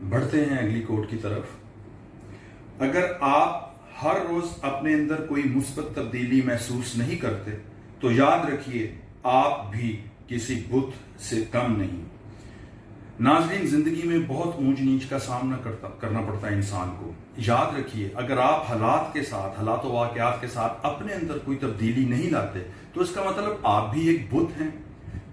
बढ़ते हैं अगली कोट की तरफ। अगर आप हर रोज अपने अंदर कोई मुस्बत तब्दीली महसूस नहीं करते तो याद रखिए आप भी किसी बुत से कम नहीं। नाज़रीन, जिंदगी में बहुत ऊंच नीच का सामना करना पड़ता है इंसान को। याद रखिए, अगर आप हालात वाक़यात के साथ अपने अंदर कोई तब्दीली नहीं लाते तो इसका मतलब आप भी एक बुत हैं।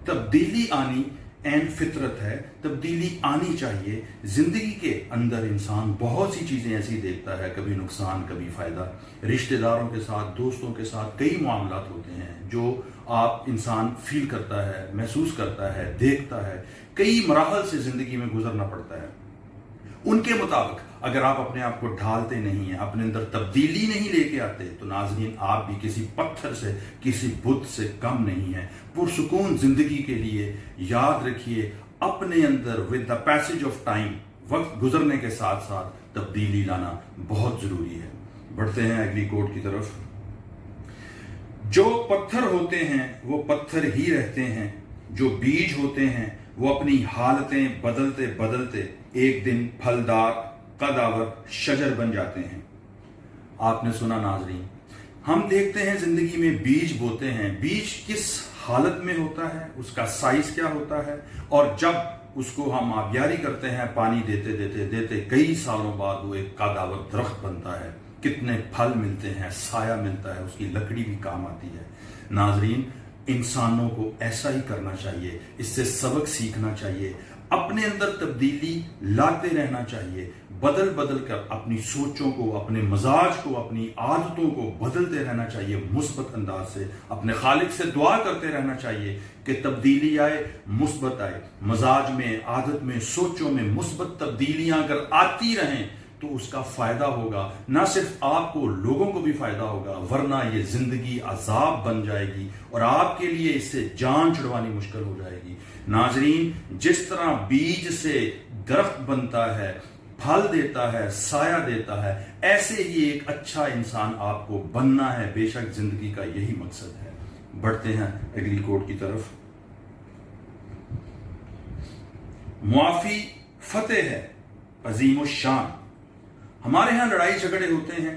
तब्दीली आनी एन फितरत है, तब्दीली आनी चाहिए। जिंदगी के अंदर इंसान बहुत सी चीजें ऐसी देखता है, कभी नुकसान कभी फायदा। रिश्तेदारों के साथ, दोस्तों के साथ कई मामलात होते हैं जो आप इंसान फील करता है, महसूस करता है, देखता है। कई मराहल से जिंदगी में गुजरना पड़ता है। उनके मुताबिक अगर आप अपने आप को ढालते नहीं हैं, अपने अंदर तब्दीली नहीं लेके आते तो नाज़रीन आप भी किसी पत्थर से, किसी बुत से कम नहीं है। पुरसुकून जिंदगी के लिए याद रखिए अपने अंदर with the passage of time, वक्त गुजरने के साथ साथ तब्दीली लाना बहुत जरूरी है। बढ़ते हैं अगली कोट की तरफ। जो पत्थर होते हैं वो पत्थर ही रहते हैं, जो बीज होते हैं वो अपनी हालतें बदलते बदलते एक दिन फलदार कदावर शजर बन जाते हैं। आपने सुना नाज़रीन, हम देखते हैं जिंदगी में बीज बोते हैं, बीज किस हालत में होता है, उसका साइज क्या होता है, और जब उसको हम आबियारी करते हैं, पानी देते देते देते कई सालों बाद वो एक कदावर दरख्त बनता है। कितने फल मिलते हैं, साया मिलता है, उसकी लकड़ी भी काम आती है। नाज़रीन, इंसानों को ऐसा ही करना चाहिए, इससे सबक सीखना चाहिए, अपने अंदर तब्दीली लाते रहना चाहिए, बदल बदल कर अपनी सोचों को, अपने मजाज को, अपनी आदतों को बदलते रहना चाहिए। मुस्बत अंदाज से अपने खालिक से दुआ करते रहना चाहिए कि तब्दीली आए, मुस्बत आए। मजाज में, आदत में, सोचों में मुस्बत तब्दीलियां अगर आती रहें तो उसका फायदा होगा, ना सिर्फ आपको, लोगों को भी फायदा होगा, वरना ये जिंदगी अजाब बन जाएगी और आपके लिए इससे जान छुड़वानी मुश्किल हो जाएगी। नाजरीन, जिस तरह बीज से दरख्त बनता है, फल देता है, साया देता है, ऐसे ही एक अच्छा इंसान आपको बनना है। बेशक जिंदगी का यही मकसद है। बढ़ते हैं अगली कोट की तरफ। मुआफी फतेह है अजीम शान। हमारे यहां लड़ाई झगड़े होते हैं,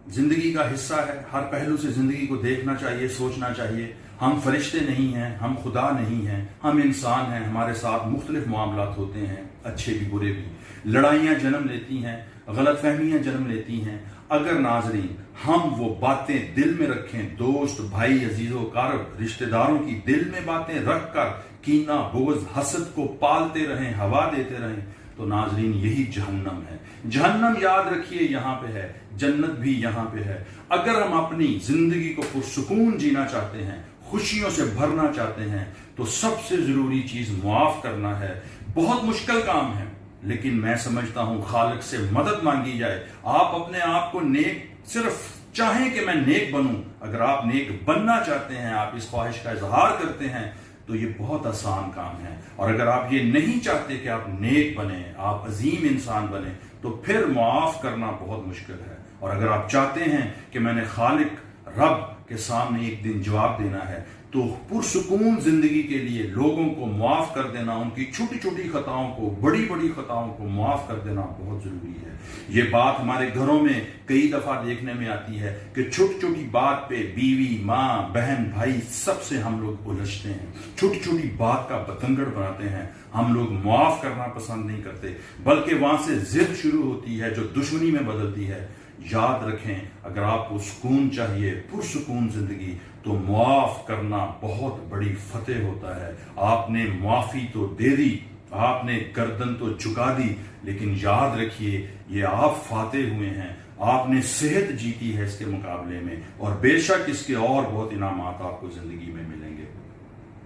जिंदगी का हिस्सा है। हर पहलू से जिंदगी को देखना चाहिए, सोचना चाहिए। हम फरिश्ते नहीं हैं, हम खुदा नहीं हैं, हम इंसान हैं। हमारे साथ मुख्तलिफ मामलात होते हैं, अच्छे भी बुरे भी। लड़ाइयां जन्म लेती हैं, गलतफहमियां जन्म लेती हैं। अगर नाजरीन हम वो बातें दिल में रखें, दोस्त, भाई, अजीजों, कारब, रिश्तेदारों की दिल में बातें रख कर कीना, बोझ, हसद को पालते रहें, हवा देते रहें, तो नाजरीन यही जहन्नम है। जहन्नम याद रखिए यहां पे है, जन्नत भी यहां पे है। अगर हम अपनी जिंदगी को पुरसुकून जीना चाहते हैं, खुशियों से भरना चाहते हैं, तो सबसे जरूरी चीज मुआफ करना है। बहुत मुश्किल काम है, लेकिन मैं समझता हूं खालिक से मदद मांगी जाए। आप अपने आप को नेक, सिर्फ चाहें कि मैं नेक बनूं, अगर आप नेक बनना चाहते हैं, आप इस ख्वाहिश का इजहार करते हैं, तो ये बहुत आसान काम है। और अगर आप ये नहीं चाहते कि आप नेक बने, आप अजीम इंसान बने, तो फिर मुआफ करना बहुत मुश्किल है। और अगर आप चाहते हैं कि मैंने खालिक रब के सामने एक दिन जवाब देना है, तो पुरसुकून जिंदगी के लिए लोगों को मुआफ कर देना, उनकी छोटी छोटी खताओं को, बड़ी बड़ी खताओं को मुआफ कर देना बहुत जरूरी है। ये बात हमारे घरों में कई दफा देखने में आती है कि छोटी छोटी बात पे बीवी, माँ, बहन, भाई सबसे हम लोग उलझते हैं, छोटी छोटी बात का बतंगड़ बनाते हैं। हम लोग मुआफ करना पसंद नहीं करते, बल्कि वहां से जिद शुरू होती है जो दुश्मनी में बदलती है। याद रखें, अगर आपको सुकून चाहिए, पुरसुकून जिंदगी, तो मुआफ करना बहुत बड़ी फतेह होता है। आपने मुआफी तो दे दी, आपने गर्दन तो झुका दी, लेकिन याद रखिए ये आप फातेह हुए हैं, आपने सेहत जीती है इसके मुकाबले में, और बेशक इसके और बहुत इनामात आपको जिंदगी में मिलेंगे।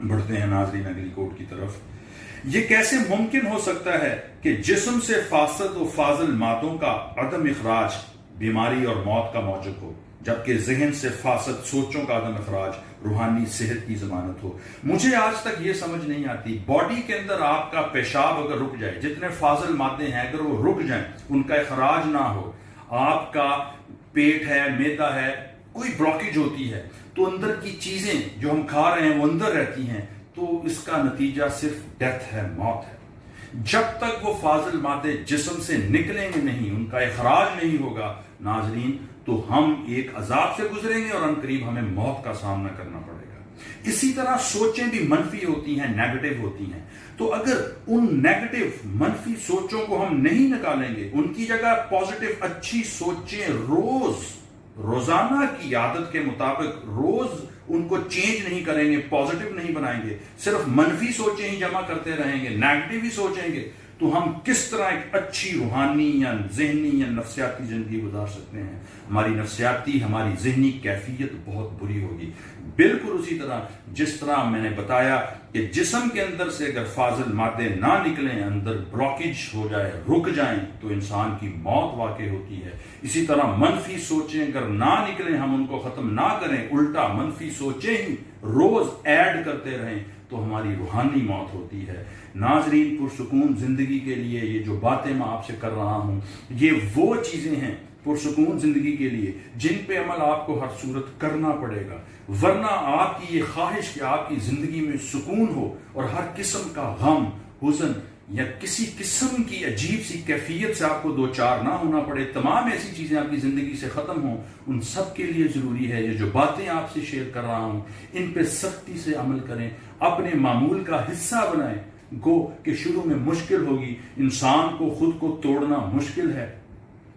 बढ़ते हैं नाज़रीन अगली कोट की तरफ। ये कैसे मुमकिन हो सकता है कि जिस्म से फासद व फाजल मादों का अदम इखराज बीमारी और मौत का मौजब हो, जबकि जहन से फासद सोचों का अदम इखराज रूहानी सेहत की जमानत हो। मुझे आज तक ये समझ नहीं आती, बॉडी के अंदर आपका पेशाब अगर रुक जाए, जितने फाजल मादे हैं अगर वो रुक जाएं, उनका इखराज ना हो, आपका पेट है, मैदा है, कोई ब्लॉकेज होती है, तो अंदर की चीजें जो हम खा रहे हैं वो अंदर रहती हैं, तो इसका नतीजा सिर्फ डेथ है, मौत है। جب تک وہ فاضل مادے جسم سے نکلیں گے نہیں، ان کا اخراج نہیں ہوگا ناظرین، تو ہم ایک عذاب سے گزریں گے اور عنقریب ہمیں موت کا سامنا کرنا پڑے گا۔ اسی طرح سوچیں بھی منفی ہوتی ہیں، نیگیٹو ہوتی ہیں، تو اگر ان نیگیٹو منفی سوچوں کو ہم نہیں نکالیں گے، ان کی جگہ پازیٹو اچھی سوچیں روزانہ کی عادت کے مطابق روز ان کو چینج نہیں کریں گے، پازیٹو نہیں بنائیں گے، صرف منفی سوچیں ہی جمع کرتے رہیں گے، نیگیٹو ہی سوچیں گے، تو ہم کس طرح ایک اچھی روحانی یا ذہنی یا نفسیاتی زندگی گزار سکتے ہیں؟ ہماری نفسیاتی، ہماری ذہنی کیفیت بہت بری ہوگی۔ بالکل اسی طرح جس طرح میں نے بتایا کہ جسم کے اندر سے اگر فاضل مادے نہ نکلیں، اندر بلاکیج ہو جائے، رک جائیں، تو انسان کی موت واقع ہوتی ہے۔ اسی طرح منفی سوچیں اگر نہ نکلیں، ہم ان کو ختم نہ کریں، الٹا منفی سوچیں ہی روز ایڈ کرتے رہیں، تو ہماری روحانی موت ہوتی ہے۔ ناظرین، پرسکون زندگی کے لیے یہ جو باتیں میں آپ سے کر رہا ہوں، یہ وہ چیزیں ہیں پرسکون زندگی کے لیے جن پہ عمل آپ کو ہر صورت کرنا پڑے گا، ورنہ آپ کی یہ خواہش کہ آپ کی زندگی میں سکون ہو اور ہر قسم کا غم، حزن یا کسی قسم کی عجیب سی کیفیت سے آپ کو دوچار نہ ہونا پڑے، تمام ایسی چیزیں آپ کی زندگی سے ختم ہوں، ان سب کے لیے ضروری ہے یہ جو باتیں آپ سے شیئر کر رہا ہوں، ان پہ سختی سے عمل کریں، اپنے معمول کا حصہ بنائیں۔ گو کہ شروع میں مشکل ہوگی، انسان کو خود کو توڑنا مشکل ہے،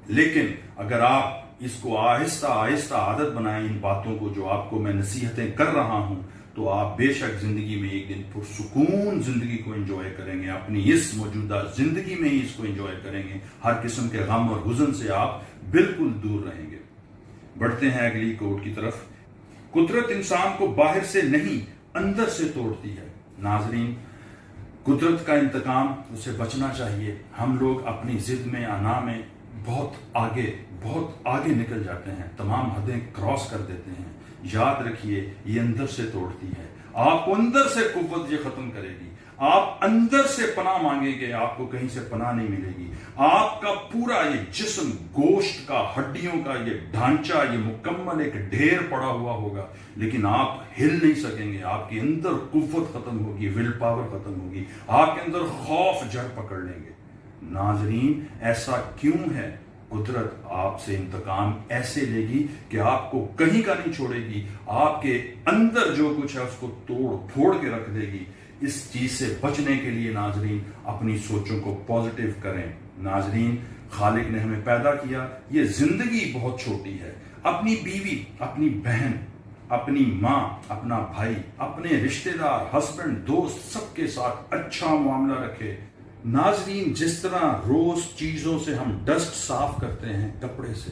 لیکن اگر آپ اس کو آہستہ آہستہ عادت بنائیں، ان باتوں کو جو آپ کو میں نصیحتیں کر رہا ہوں، تو آپ بے شک زندگی میں ایک دن پرسکون زندگی کو انجوائے کریں گے، اپنی اس موجودہ زندگی میں ہی اس کو انجوائے کریں گے، ہر قسم کے غم اور حزن سے آپ بالکل دور رہیں گے۔ بڑھتے ہیں اگلی کوٹ کی طرف۔ قدرت انسان کو باہر سے نہیں اندر سے توڑتی ہے۔ ناظرین، قدرت کا انتقام، اسے بچنا چاہیے۔ ہم لوگ اپنی ضد میں، انا میں بہت آگے نکل جاتے ہیں، تمام حدیں کراس کر دیتے ہیں۔ یاد رکھیے، یہ اندر سے توڑتی ہے، آپ کو اندر سے قوت یہ ختم کرے گی۔ آپ اندر سے پناہ مانگیں گے، آپ کو کہیں سے پناہ نہیں ملے گی۔ آپ کا پورا یہ جسم، گوشت کا، ہڈیوں کا یہ ڈھانچہ، یہ مکمل ایک ڈھیر پڑا ہوا ہوگا، لیکن آپ ہل نہیں سکیں گے۔ آپ کے اندر قوت ختم ہوگی، ول پاور ختم ہوگی، آپ کے اندر خوف جڑ پکڑ لیں گے۔ ناظرین، ایسا کیوں ہے؟ قدرت آپ سے انتقام ایسے لے گی کہ آپ کو کہیں کا نہیں چھوڑے گی، آپ کے اندر جو کچھ ہے اس کو توڑ پھوڑ کے رکھ دے گی۔ اس چیز سے بچنے کے لیے ناظرین اپنی سوچوں کو پازیٹیو کریں۔ ناظرین، خالق نے ہمیں پیدا کیا، یہ زندگی بہت چھوٹی ہے۔ اپنی بیوی، اپنی بہن، اپنی ماں، اپنا بھائی، اپنے رشتہ دار، ہسبینڈ، دوست، سب کے ساتھ اچھا معاملہ رکھے۔ ناظرین، جس طرح روز چیزوں سے ہم ڈسٹ صاف کرتے ہیں کپڑے سے،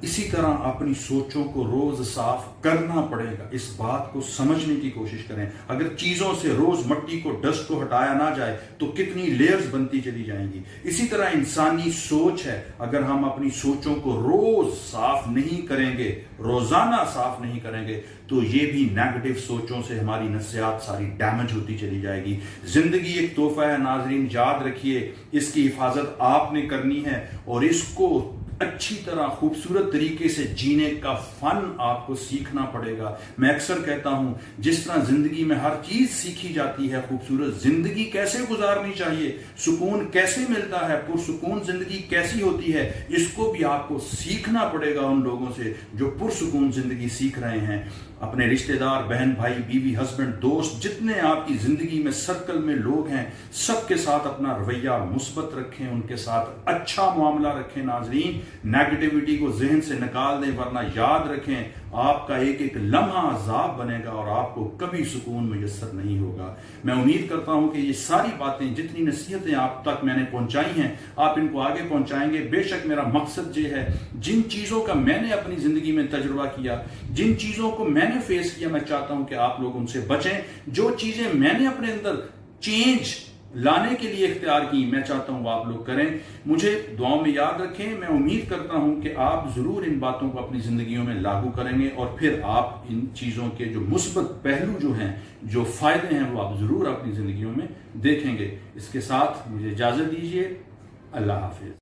اسی طرح اپنی سوچوں کو روز صاف کرنا پڑے گا۔ اس بات کو سمجھنے کی کوشش کریں۔ اگر چیزوں سے روز مٹی کو، ڈسٹ کو ہٹایا نہ جائے تو کتنی لیئرز بنتی چلی جائیں گی۔ اسی طرح انسانی سوچ ہے، اگر ہم اپنی سوچوں کو روز صاف نہیں کریں گے، روزانہ صاف نہیں کریں گے، تو یہ بھی نیگیٹو سوچوں سے ہماری نفسیات ساری ڈیمیج ہوتی چلی جائے گی۔ زندگی ایک تحفہ ہے ناظرین، یاد رکھیے، اس کی حفاظت آپ نے کرنی ہے، اور اس کو اچھی طرح خوبصورت طریقے سے جینے کا فن آپ کو سیکھنا پڑے گا۔ میں اکثر کہتا ہوں، جس طرح زندگی میں ہر چیز سیکھی جاتی ہے، خوبصورت زندگی کیسے گزارنی چاہیے، سکون کیسے ملتا ہے، پرسکون زندگی کیسی ہوتی ہے، اس کو بھی آپ کو سیکھنا پڑے گا ان لوگوں سے جو پرسکون زندگی سیکھ رہے ہیں۔ اپنے رشتہ دار، بہن بھائی، بیوی، ہسبینڈ، دوست، جتنے آپ کی زندگی میں سرکل میں لوگ ہیں، سب کے ساتھ اپنا رویہ مثبت رکھیں، ان کے ساتھ اچھا معاملہ رکھیں۔ ناظرین، نیگیٹیوٹی کو ذہن سے نکال دیں، ورنہ یاد رکھیں آپ کا ایک ایک لمحہ عذاب بنے گا اور آپ کو کبھی سکون میسر نہیں ہوگا۔ میں امید کرتا ہوں کہ یہ ساری باتیں، جتنی نصیحتیں آپ تک میں نے پہنچائی ہیں، آپ ان کو آگے پہنچائیں گے۔ بے شک میرا مقصد یہ ہے، جن چیزوں کا میں نے اپنی زندگی میں تجربہ کیا، جن چیزوں کو میں نے فیس کیا، میں چاہتا ہوں کہ آپ لوگ ان سے بچیں۔ جو چیزیں میں نے اپنے اندر چینج لانے کے لیے اختیار کی، میں چاہتا ہوں وہ آپ لوگ کریں۔ مجھے دعاؤں میں یاد رکھیں۔ میں امید کرتا ہوں کہ آپ ضرور ان باتوں کو اپنی زندگیوں میں لاگو کریں گے، اور پھر آپ ان چیزوں کے جو مثبت پہلو جو ہیں، جو فائدے ہیں، وہ آپ ضرور اپنی زندگیوں میں دیکھیں گے۔ اس کے ساتھ مجھے اجازت دیجیے۔ اللہ حافظ۔